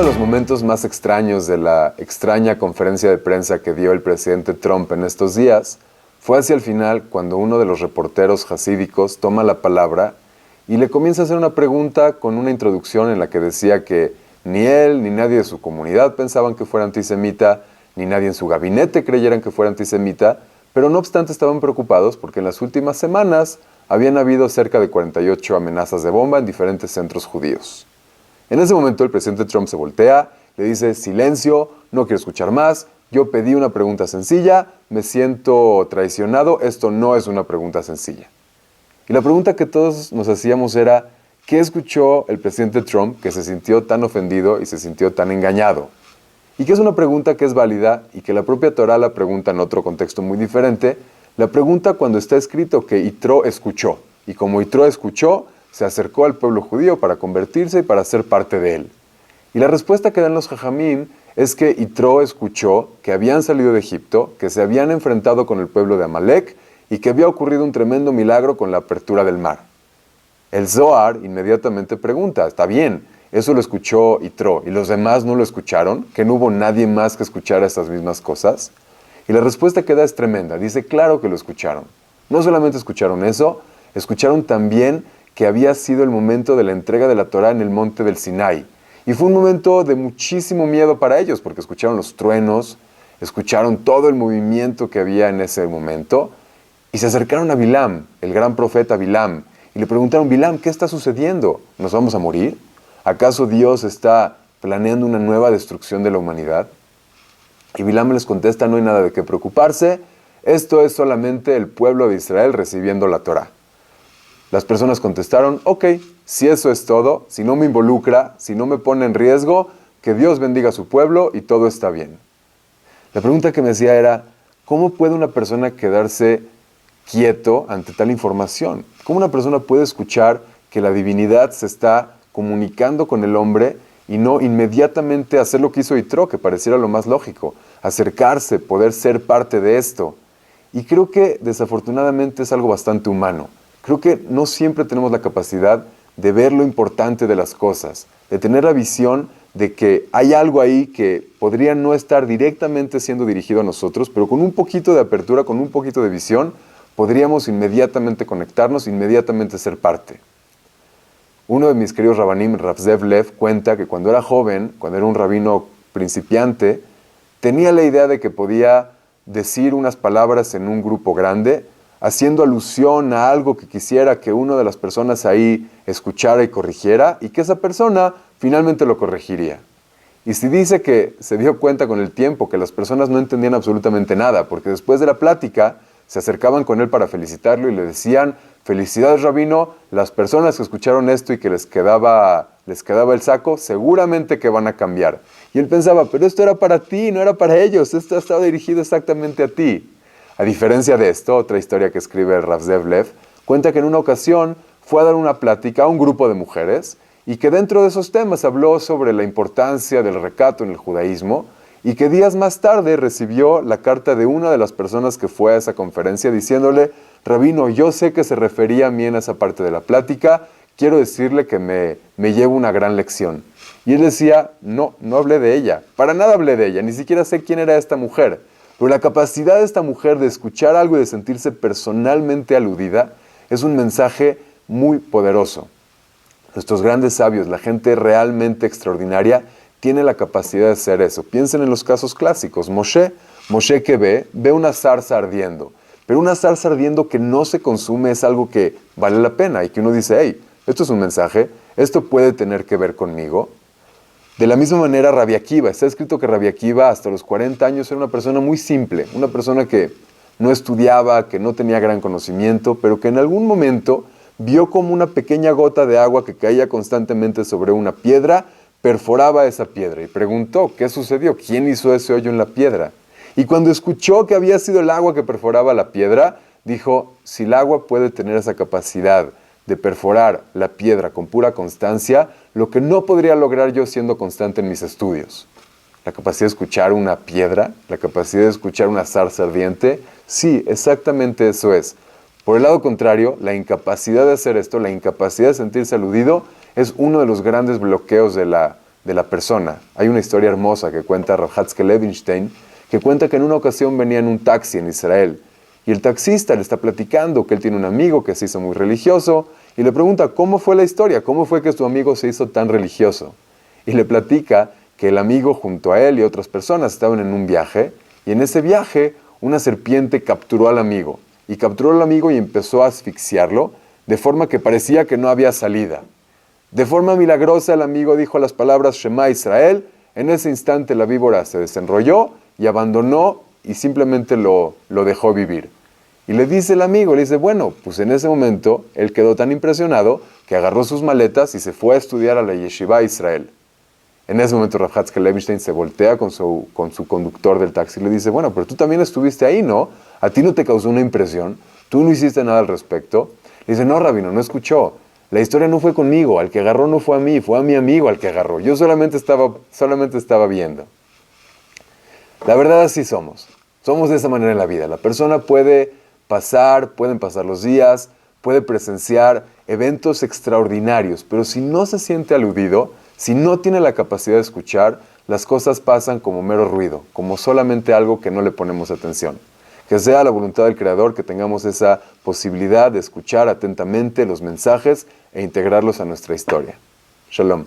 de los momentos más extraños de la extraña conferencia de prensa que dio el presidente Trump en estos días fue hacia el final cuando uno de los reporteros hasídicos toma la palabra y le comienza a hacer una pregunta con una introducción en la que decía que ni él ni nadie de su comunidad pensaban que fuera antisemita, ni nadie en su gabinete creyeran que fuera antisemita, pero no obstante estaban preocupados porque en las últimas semanas habían habido cerca de 48 amenazas de bomba en diferentes centros judíos. En ese momento el presidente Trump se voltea, le dice: silencio, no quiero escuchar más, yo pedí una pregunta sencilla, me siento traicionado, esto no es una pregunta sencilla. Y la pregunta que todos nos hacíamos era: ¿qué escuchó el presidente Trump que se sintió tan ofendido y se sintió tan engañado? Y que es una pregunta que es válida y que la propia Torá la pregunta en otro contexto muy diferente. La pregunta cuando está escrito que Yitro escuchó, y como Yitro escuchó, se acercó al pueblo judío para convertirse y para ser parte de él. Y la respuesta que dan los Jajamim es que Yitro escuchó que habían salido de Egipto, que se habían enfrentado con el pueblo de Amalek y que había ocurrido un tremendo milagro con la apertura del mar. El Zohar inmediatamente pregunta: está bien, eso lo escuchó Yitro, ¿y los demás no lo escucharon? ¿Que no hubo nadie más que escuchara estas mismas cosas? Y la respuesta que da es tremenda. Dice: claro que lo escucharon. No solamente escucharon eso, escucharon también que había sido el momento de la entrega de la Torá en el monte del Sinai. Y fue un momento de muchísimo miedo para ellos, porque escucharon los truenos, escucharon todo el movimiento que había en ese momento, y se acercaron a Bilam, el gran profeta Bilam, y le preguntaron: Bilam, ¿qué está sucediendo? ¿Nos vamos a morir? ¿Acaso Dios está planeando una nueva destrucción de la humanidad? Y Bilam les contesta: no hay nada de qué preocuparse, esto es solamente el pueblo de Israel recibiendo la Torá. Las personas contestaron: ok, si eso es todo, si no me involucra, si no me pone en riesgo, que Dios bendiga a su pueblo y todo está bien. La pregunta que me hacía era: ¿cómo puede una persona quedarse quieto ante tal información? ¿Cómo una persona puede escuchar que la divinidad se está comunicando con el hombre y no inmediatamente hacer lo que hizo Yitro, que pareciera lo más lógico, acercarse, poder ser parte de esto? Y creo que desafortunadamente es algo bastante humano. Creo que no siempre tenemos la capacidad de ver lo importante de las cosas, de tener la visión de que hay algo ahí que podría no estar directamente siendo dirigido a nosotros, pero con un poquito de apertura, con un poquito de visión, podríamos inmediatamente conectarnos, inmediatamente ser parte. Uno de mis queridos rabanim, Rav Zev Lev, cuenta que cuando era joven, cuando era un rabino principiante, tenía la idea de que podía decir unas palabras en un grupo grande, haciendo alusión a algo que quisiera que una de las personas ahí escuchara y corrigiera, y que esa persona finalmente lo corregiría. Y si dice que se dio cuenta con el tiempo que las personas no entendían absolutamente nada, porque después de la plática se acercaban con él para felicitarlo y le decían: felicidades, rabino, las personas que escucharon esto y que les quedaba el saco, seguramente que van a cambiar. Y él pensaba: pero esto era para ti, no era para ellos, esto estaba dirigido exactamente a ti. A diferencia de esto, otra historia que escribe el Rav Zev Lev cuenta que en una ocasión fue a dar una plática a un grupo de mujeres y que dentro de esos temas habló sobre la importancia del recato en el judaísmo, y que días más tarde recibió la carta de una de las personas que fue a esa conferencia diciéndole: rabino, yo sé que se refería a mí en esa parte de la plática, quiero decirle que me llevo una gran lección. Y él decía: no hablé de ella, para nada hablé de ella, ni siquiera sé quién era esta mujer. Pero la capacidad de esta mujer de escuchar algo y de sentirse personalmente aludida es un mensaje muy poderoso. Nuestros grandes sabios, la gente realmente extraordinaria, tiene la capacidad de hacer eso. Piensen en los casos clásicos. Moshe que ve una zarza ardiendo, pero una zarza ardiendo que no se consume es algo que vale la pena y que uno dice: hey, esto es un mensaje, esto puede tener que ver conmigo. De la misma manera, Rabbi Akiva, está escrito que Rabbi Akiva hasta los 40 años era una persona muy simple, una persona que no estudiaba, que no tenía gran conocimiento, pero que en algún momento vio como una pequeña gota de agua que caía constantemente sobre una piedra, perforaba esa piedra y preguntó: ¿qué sucedió? ¿Quién hizo ese hoyo en la piedra? Y cuando escuchó que había sido el agua que perforaba la piedra, dijo: si el agua puede tener esa capacidad de perforar la piedra con pura constancia, lo que no podría lograr yo siendo constante en mis estudios. La capacidad de escuchar una piedra, la capacidad de escuchar una zarza ardiente, sí, exactamente eso es. Por el lado contrario, la incapacidad de hacer esto, la incapacidad de sentirse aludido, es uno de los grandes bloqueos de la de la persona. Hay una historia hermosa que cuenta Rav Hatzkel Levinstein, que cuenta que en una ocasión venía en un taxi en Israel, y el taxista le está platicando que él tiene un amigo que se hizo muy religioso, y le pregunta, ¿cómo fue la historia? ¿Cómo fue que tu amigo se hizo tan religioso? Y le platica que el amigo junto a él y otras personas estaban en un viaje, y en ese viaje una serpiente capturó al amigo, y empezó a asfixiarlo, de forma que parecía que no había salida. De forma milagrosa el amigo dijo las palabras Shema Israel, en ese instante la víbora se desenrolló y abandonó y simplemente lo dejó vivir. Y le dice el amigo, le dice, bueno, pues en ese momento él quedó tan impresionado que agarró sus maletas y se fue a estudiar a la Yeshiva Israel. En ese momento Rav Hatzkel Levinstein se voltea con su conductor del taxi y le dice, bueno, pero tú también estuviste ahí, ¿no? ¿A ti no te causó una impresión? ¿Tú no hiciste nada al respecto? Le dice, no, rabino, no escuchó. La historia no fue conmigo, al que agarró no fue a mí, fue a mi amigo al que agarró. Yo solamente estaba viendo. La verdad así somos. Somos de esa manera en la vida. La persona pueden pasar los días, puede presenciar eventos extraordinarios, pero si no se siente aludido, si no tiene la capacidad de escuchar, las cosas pasan como mero ruido, como solamente algo que no le ponemos atención. Que sea la voluntad del Creador que tengamos esa posibilidad de escuchar atentamente los mensajes e integrarlos a nuestra historia. Shalom.